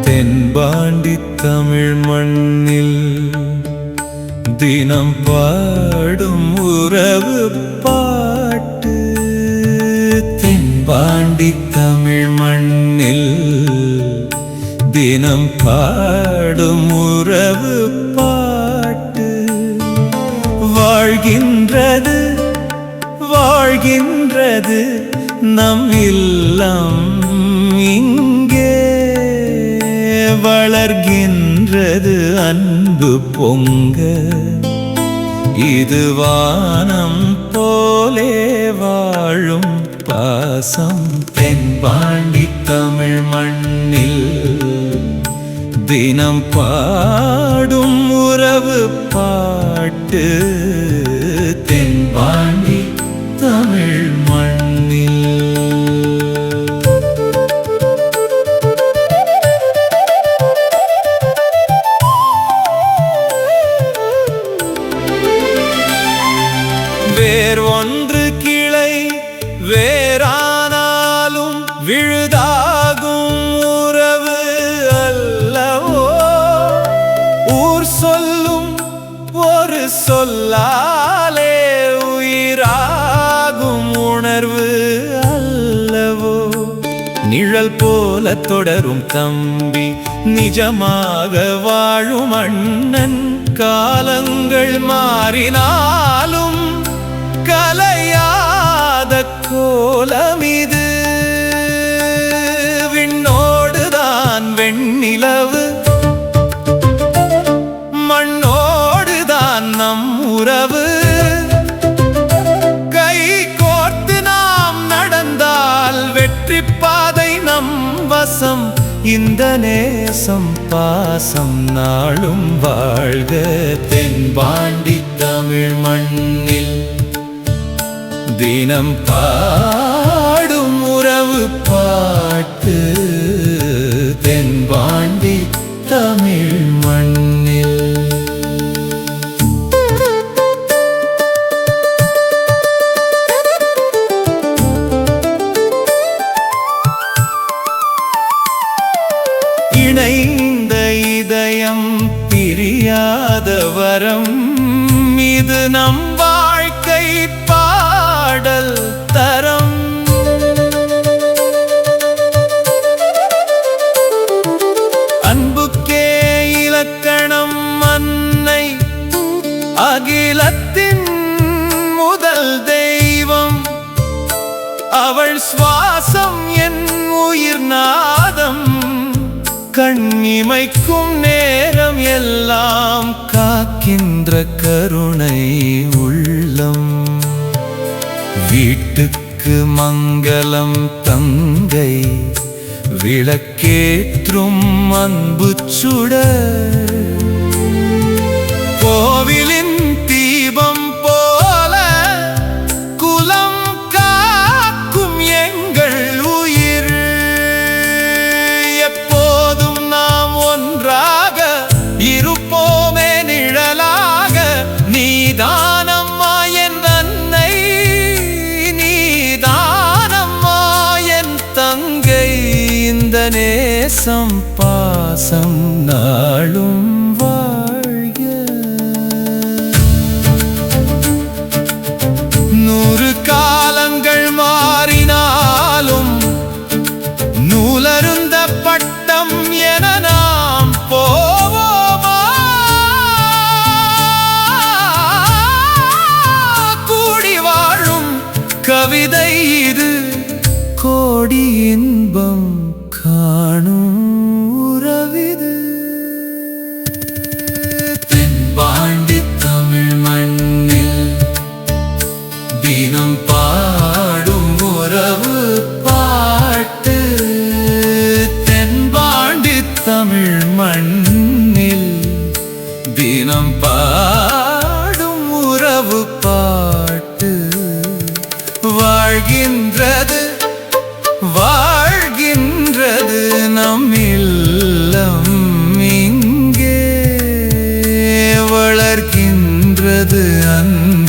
தென்பாண்டி தமிழ் மண்ணில் தினம் பாடும் உறவு பாட்டு. தென்பாண்டி தமிழ் மண்ணில் தினம் பாடும் உறவு பாட்டு. வாழ்கின்றது வாழ்கின்றது நம் இல்லம் இங்கே. வளர்கின்றது அன்பு பொங்க. இது வானம் போலே வாழும் பாசம். தென்பாண்டி தமிழ் மண்ணில் தினம் பாடும் உறவு பாட்டு. தென்பாண்டி தமிழ் மண்ணில் வேர் ஒன்று கிளை வேறானாலும் விழுதாகும் உறவு அல்லவோ. ஊர் சொல்லும் ஒரு சொல்லாலே உயிராகும் உணர்வு அல்லவோ. நிழல் போல தொடரும் தம்பி நிஜமாக வாழும் அண்ணன். காலங்கள் மாறினாலும் கலையாத கோலமிது. விண்ணோடுதான் வெண்ணிலவு, மண்ணோடுதான் நம் உறவு. கை கோர்த்து நாம் நடந்தால் வெற்றி பாதை நம் வசம். இந்த நேசம் பாசம் நாளும் வாழ்க. தென்பாண்டி தமிழ் மண்ணில் தினம் பாடும் உறவு பாட்டு. தென்பாண்டி தமிழ் மண்ணில் இணைந்த இதயம் பிரியாத வரம். இது நம் வாழ்க்கை பாடல் தரம். அன்புக்கே இலக்கணம் அன்னை. அகிலத்தின் முதல் தெய்வம். அவள் சுவாசம் என் உயிர் நாதம். கண்ணிமைக்கும் நேரம் எல்லாம் காக்கின்ற கருணை உள்ளம். வீட்டுக்கு மங்களம் தங்கை. விளக்கேற்றும் அன்பு சுடர். கோவிலின் தீபம் போல குலம் காக்கும் எங்கள் உயிர். எப்போதும் நாம் ஒன்றாக இருப்போமே நிழலாக. நீதானம்மா என் அன்னை, நீதானம்மா என் தங்கை. இந்த நேசம் பாசம் நாளும் வாழ்க. அன்பு